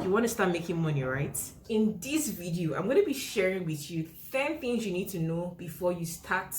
You want to start making money, right? In this video, I'm going to be sharing with you 10 things you need to know before you start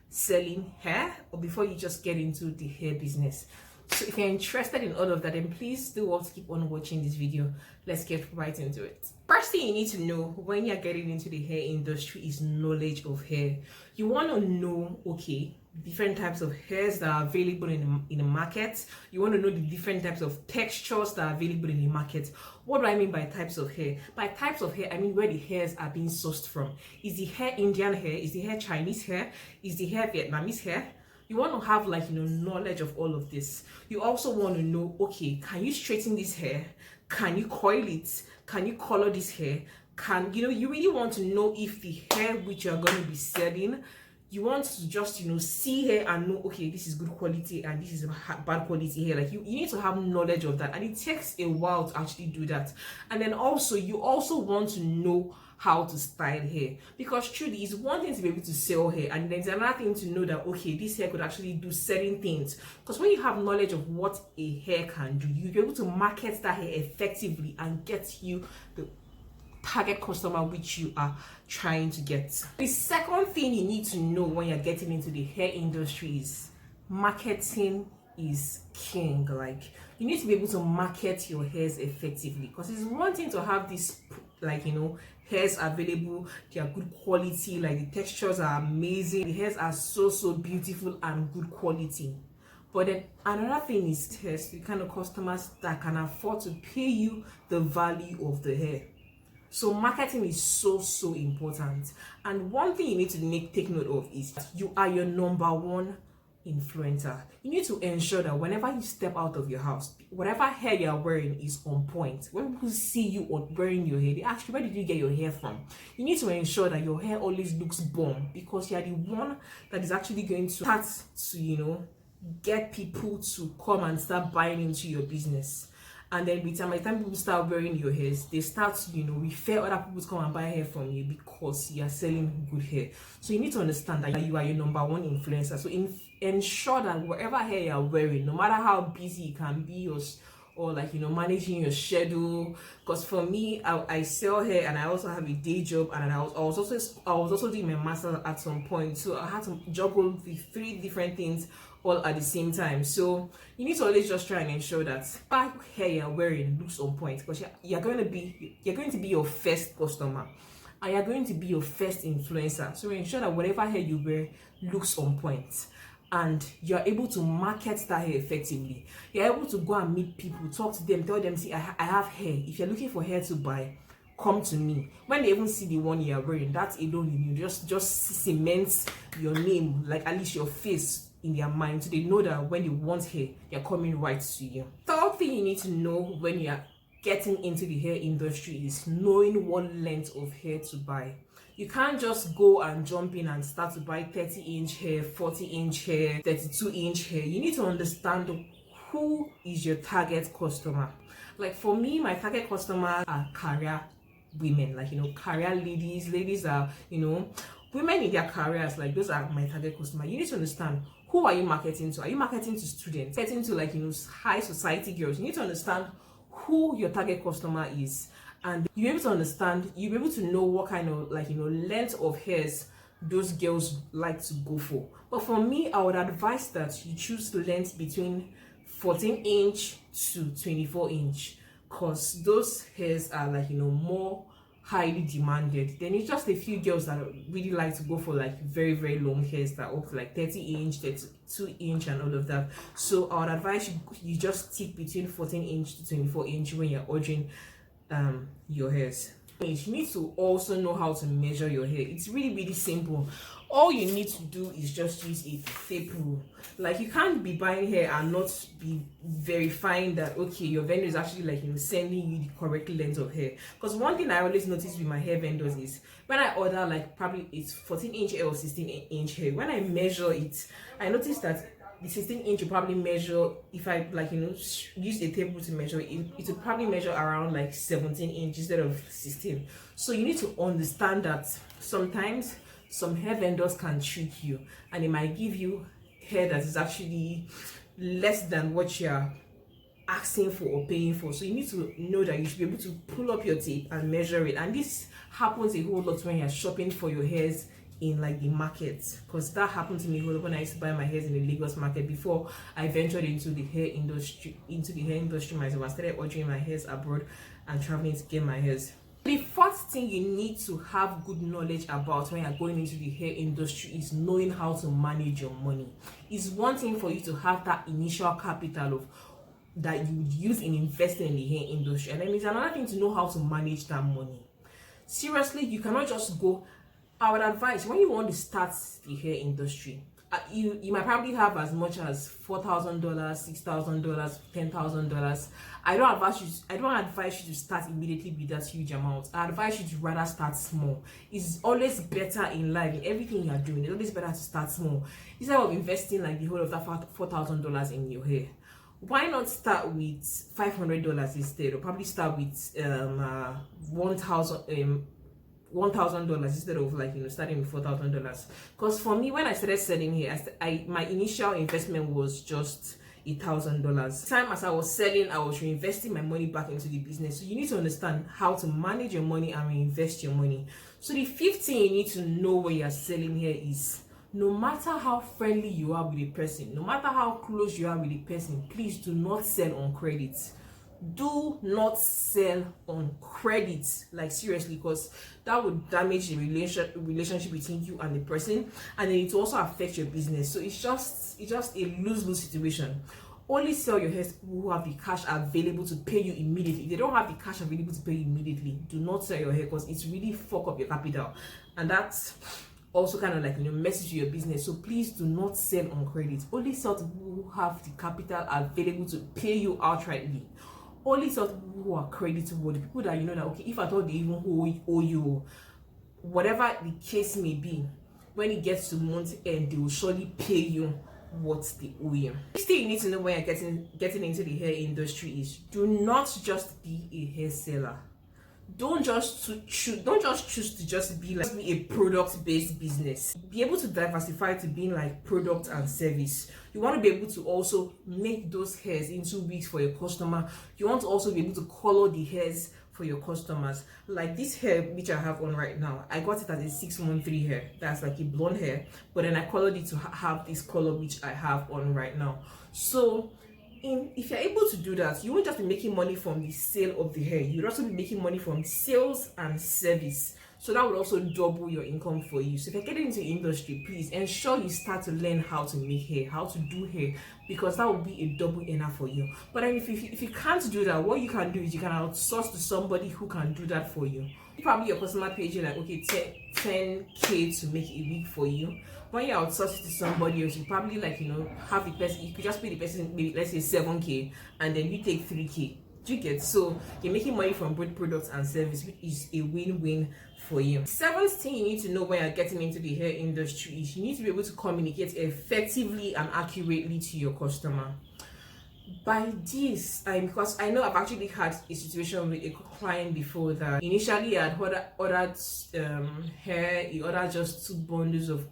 selling hair or before you just get into the hair business. So if you're interested in all of that, then please do want to keep on watching this video. Let's get right into it. First thing you need to know when you're getting into the hair industry is knowledge of hair. You want to know, okay, different types of hairs that are available in the market. You want to know the different types of textures that are available in the market. What do I mean by types of hair? By types of hair, I mean where the hairs are being sourced from. Is the hair Indian hair? Is the hair Chinese hair? Is the hair Vietnamese hair? You want to have knowledge of all of this. You also want to know, okay, can you straighten this hair? Can you coil it? Can you color this hair? You really want to know if the hair which you're going to be selling, you want to just see hair and know, okay, this is good quality and this is bad quality hair. Like you need to have knowledge of that, and it takes a while to actually do that. And then also you also want to know how to style hair, because truly it's one thing to be able to sell hair, and then it's another thing to know that, okay, this hair could actually do certain things. Because when you have knowledge of what a hair can do, you'll be able to market that hair effectively and get you the target customer which you are trying to get. The second thing you need to know when you're getting into the hair industry is marketing is king. Like you need to be able to market your hairs effectively, because it's one thing to have this hairs available, they are good quality, like the textures are amazing, the hairs are so beautiful and good quality. But then another thing is test the kind of customers that can afford to pay you the value of the hair. So marketing is so important. And one thing you need to take note of is that you are your number one influencer. You need to ensure that whenever you step out of your house, whatever hair you're wearing is on point. When people see you wearing your hair, they ask you, where did you get your hair from? You need to ensure that your hair always looks bomb, because you're the one that is actually going to start to get people to come and start buying into your business. And then by the time people start wearing your hairs, they start to refer other people to come and buy hair from you because you are selling good hair. So you need to understand that you are your number one influencer. So ensure that whatever hair you are wearing, no matter how busy you can be or managing your schedule. Because for me, I sell hair and I also have a day job, and I was also doing my master's at some point, so I had to juggle the 3 different things all at the same time. So you need to always just try and ensure that the hair you're wearing looks on point, because you're going to be your first customer and you're going to be your first influencer. So ensure that whatever hair you wear looks on point, and you're able to market that hair effectively. You're able to go and meet people, talk to them, tell them, see, I have hair. If you're looking for hair to buy, come to me. When they even see the one you're wearing, that alone, just cements your name, like at least your face, in their mind, so they know that when they want hair, you're coming right to you. Third thing you need to know when you're getting into the hair industry is knowing what length of hair to buy. You can't just go and jump in and start to buy 30-inch hair, 40-inch hair, 32-inch hair. You need to understand who is your target customer. Like for me, my target customers are career women, career ladies are, women in their careers. Like those are my target customer. You need to understand, who are you marketing to? Are you marketing to students? Marketing to high society girls? You need to understand who your target customer is, and you're able to understand, you'll be able to know what kind of length of hairs those girls like to go for. But for me, I would advise that you choose length between 14-inch to 24-inch, because those hairs are more highly demanded. Then it's just a few girls that really like to go for very long hairs that are up to 30-inch, 32-inch and all of that. So I would advise you just stick between 14-inch to 24-inch when you're ordering your hairs. You need to also know how to measure your hair. It's really simple. All you need to do is just use a tape rule. You can't be buying hair and not be verifying that, okay, your vendor is actually sending you the correct length of hair. Because one thing I always notice with my hair vendors is when I order probably it's 14-inch hair or 16-inch hair, when I measure it, I notice that the 16-inch will probably measure, if I use a table to measure it, it will probably measure around 17 inches instead of 16. So you need to understand that sometimes some hair vendors can trick you, and they might give you hair that is actually less than what you're asking for or paying for. So you need to know that you should be able to pull up your tape and measure it. And this happens a whole lot when you're shopping for your hairs in like the market, because that happened to me when I used to buy my hairs in the Lagos market before I ventured into the hair industry myself. I started ordering my hairs abroad and traveling to get my hairs. The first thing you need to have good knowledge about when you're going into the hair industry is knowing how to manage your money. It's one thing for you to have that initial capital of that you would use in investing in the hair industry, and then it's another thing to know how to manage that money. Seriously, you cannot just go. I would advise, when you want to start the hair industry, you might probably have as much as $4,000, $6,000, $10,000. I don't advise you to start immediately with that huge amount. I advise you to rather start small. It's always better in life, in everything you are doing. It's always better to start small instead of investing like the whole of that $4,000 in your hair. Why not start with $500 instead, or probably start with $1,000 instead of starting with $4,000? Because for me, when I started selling hair, my initial investment was just $1,000. Time as I was selling, I was reinvesting my money back into the business. So you need to understand how to manage your money and reinvest your money. So the fifth thing you need to know when you're selling hair is, no matter how friendly you are with a person, no matter how close you are with a person, please do not sell on credit. Do not sell on credit, like seriously, because that would damage the relationship between you and the person, and then it will also affect your business. So it's just a lose-lose situation. Only sell your hair to people who have the cash available to pay you immediately. If they don't have the cash available to pay you immediately, do not sell your hair, because it's really fuck up your capital, and that's also kind of messes with your business. So please do not sell on credit. Only sell to people who have the capital available to pay you outrightly. Only sell to people who are creditable, the people that you know that, okay, if at all they even owe you, whatever the case may be, when it gets to month end, they will surely pay you what they owe you. The thing you need to know when you're getting into the hair industry is, do not just be a hair seller. Don't just choose to just be a product-based business. Be able to diversify to being like product and service. You want to be able to also make those hairs into wigs for your customer. You want to also be able to color the hairs for your customers. Like this hair which I have on right now, I got it as a 613 hair. That's like a blonde hair, but then I colored it to have this color which I have on right now. So if you're able to do that, you won't just be making money from the sale of the hair, you'll also be making money from sales and service. So that would also double your income for you. So if you're getting into the industry, please ensure you start to learn how to make hair, how to do hair, because that will be a double earner for you. But then if you can't do that, what you can do is you can outsource to somebody who can do that for you. Probably your customer pays you like, okay, 10K to make a wig for you. When you outsource it to somebody else, you probably have the person, you could just pay the person maybe let's say 7K, and then you take 3K. Do you get? So you're making money from both products and service, which is a win-win for you. Seventh thing you need to know when you're getting into the hair industry is, you need to be able to communicate effectively and accurately to your customer. By this, because I know I've actually had a situation with a client before that initially I had ordered hair. He ordered just two bundles of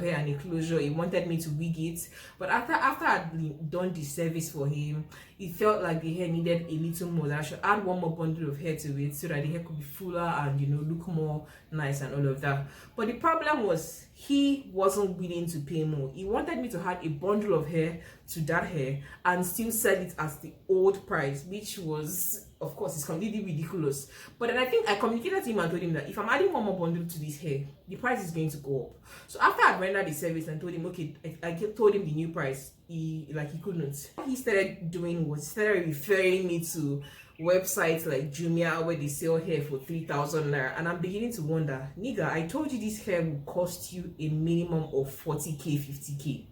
hair and a closure. He wanted me to wig it, but after I'd done the service for him, it felt like the hair needed a little more. That I should add one more bundle of hair to it so that the hair could be fuller and look more nice and all of that. But the problem was, he wasn't willing to pay more. He wanted me to add a bundle of hair to that hair and still sell it as the old price, which was, of course, it's completely ridiculous. But then I think I communicated to him and told him that if I'm adding one more bundle to this hair, the price is going to go up. So after I rendered the service and told him, okay, I told him the new price, he couldn't. What he started doing was, he started referring me to websites like Jumia where they sell hair for 3,000 naira, and I'm beginning to wonder, nigga, I told you this hair will cost you a minimum of 40K, 50K,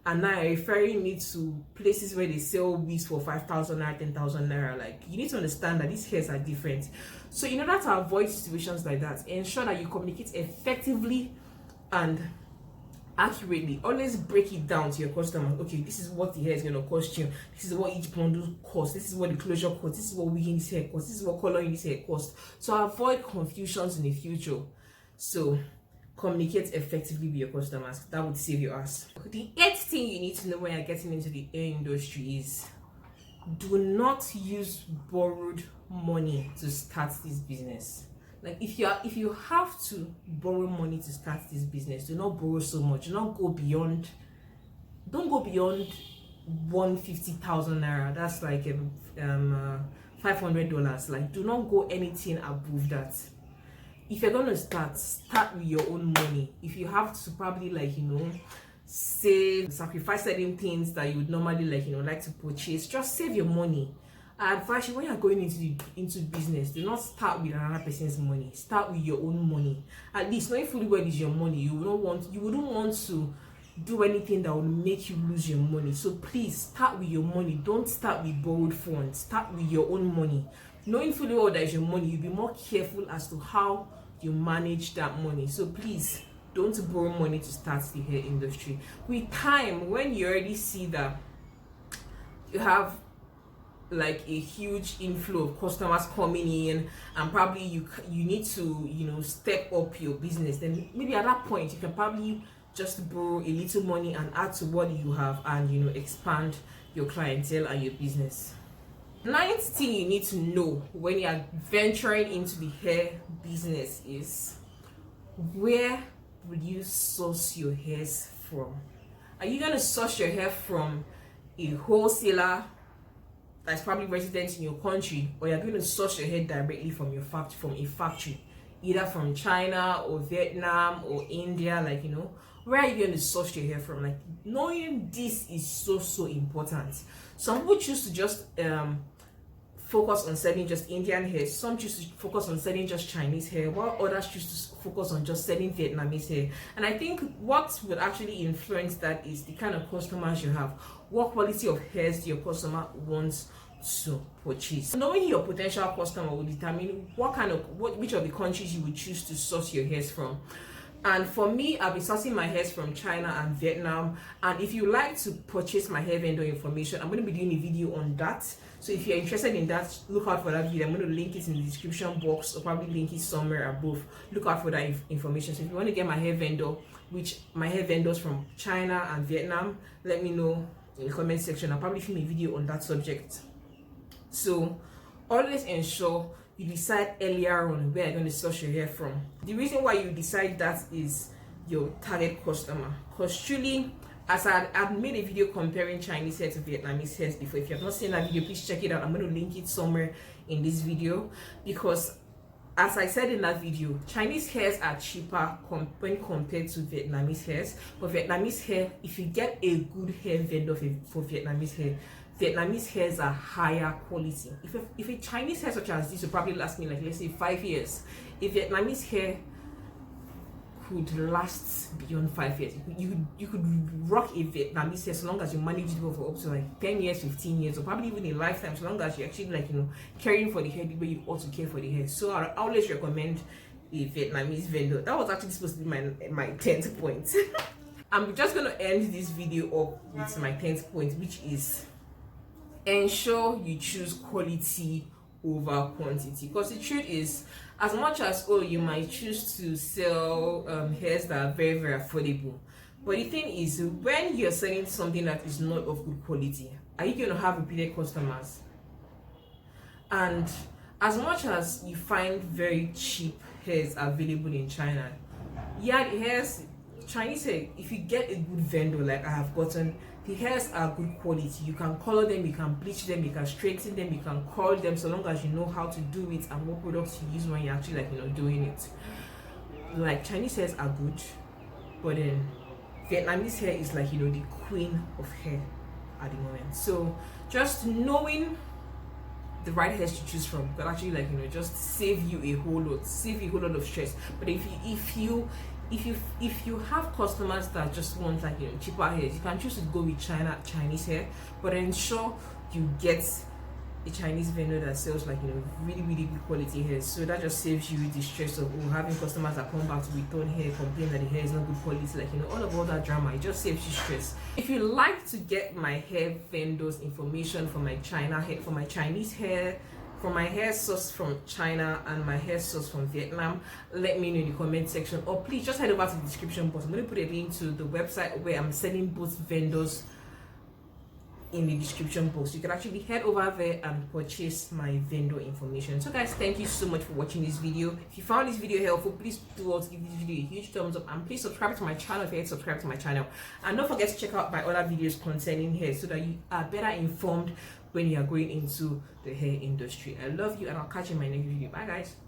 and now you're referring me to places where they sell wigs for 5,000 naira, 10,000 naira. Like, you need to understand that these hairs are different. So in order to avoid situations like that, ensure that you communicate effectively and accurately. Always break it down to your customer. Okay, this is what the hair is going to cost you. This is what each bundle costs. This is what the closure costs. This is what wigging this hair costs. This is what coloring this hair costs. So avoid confusions in the future. So communicate effectively with your customers. That would save your ass. The eighth thing you need to know when you're getting into the hair industry is, do not use borrowed money to start this business. Like if you have to borrow money to start this business, do not borrow so much. Don't go beyond 150,000 naira. That's like $500. Like, do not go anything above that. If you're gonna start with your own money. If you have to probably, like, save, sacrifice certain things that you would normally, like to purchase, just save your money. I advise you, when you're going into business, do not start with another person's money. Start with your own money. At least knowing fully well is your money, you wouldn't want to do anything that will make you lose your money. So please start with your money. Don't start with borrowed funds. Start with your own money. Knowing fully well that is your money, you'll be more careful as to how you manage that money. So please don't borrow money to start the hair industry. With time, when you already see that you have like a huge inflow of customers coming in, and probably you need to step up your business, then maybe at that point you can probably just borrow a little money and add to what you have, and expand your clientele and your business. Ninth thing you need to know when you are venturing into the hair business is, where will you source your hairs from? Are you going to source your hair from a wholesaler that's probably resident in your country, or you're going to source your hair directly from a factory, either from China or Vietnam or India? Where are you going to source your hair from? Like, knowing this is so important. Some people choose to just focus on selling just Indian hair. Some choose to focus on selling just Chinese hair, while others choose to focus on just selling Vietnamese hair. And I think what would actually influence that is the kind of customers you have. What quality of hairs your customer wants to purchase. Knowing your potential customer will determine which of the countries you would choose to source your hairs from. And for me, I'll be sourcing my hairs from China and Vietnam. And if you like to purchase my hair vendor information, I'm going to be doing a video on that. So if you're interested in that, look out for that video. I'm going to link it in the description box, or probably link it somewhere above. Look out for that information. So if you want to get my hair vendor, which my hair vendors from China and Vietnam, let me know in the comment section. I'll probably film a video on that subject. So always ensure you decide earlier on where you're going to source your hair from. The reason why you decide that is your target customer. Because truly, as I've made a video comparing Chinese hair to Vietnamese hairs before. If you have not seen that video, please check it out. I'm going to link it somewhere in this video, because as I said in that video, Chinese hairs are cheaper when compared to Vietnamese hairs. But Vietnamese hair, if you get a good hair vendor for Vietnamese hair, Vietnamese hairs are higher quality. If a Chinese hair such as this will probably last me, like, let's say 5 years, a Vietnamese hair could last beyond 5 years. You could rock a Vietnamese hair so long as you manage it for up to like 10 years, 15 years, or probably even a lifetime, so long as you actually caring for the hair the way you ought to care for the hair. So I always recommend a Vietnamese vendor. That was actually supposed to be my 10th point. I'm just going to end this video up with my 10th point, which is ensure you choose quality over quantity. Because the truth is, as much as you might choose to sell hairs that are very, very affordable, but the thing is, when you're selling something that is not of good quality, are you going to have repeated customers? And as much as you find very cheap hairs available in China, yeah, the hairs, Chinese hair, if you get a good vendor like I have gotten, the hairs are good quality. You can color them, you can bleach them, you can straighten them, you can curl them, so long as you know how to do it and what products you use when you're actually doing it. Like, Chinese hairs are good, but then Vietnamese hair is like the queen of hair at the moment. So just knowing the right hairs to choose from can actually just save you a whole lot of stress. But if you have customers that just want cheaper hairs, you can choose to go with Chinese hair, but ensure you get a Chinese vendor that sells really, really good quality hairs. So that just saves you the stress of having customers that come back to return hair, complain that the hair is not good quality, all that drama. It just saves you stress. If you like to get my hair vendors information for my Chinese hair, for my hair sourced from China and my hair sourced from Vietnam, let me know in the comment section, or please just head over to the description box. I'm going to put a link to the website where I'm selling both vendors in the description box. You can actually head over there and purchase my vendor information. So guys, thank you so much for watching this video. If you found this video helpful, please do also give this video a huge thumbs up, and please subscribe to my channel if you haven't subscribed to my channel. And don't forget to check out my other videos concerning hair so that you are better informed when you are going into the hair industry. I love you, and I'll catch you in my next video. Bye guys.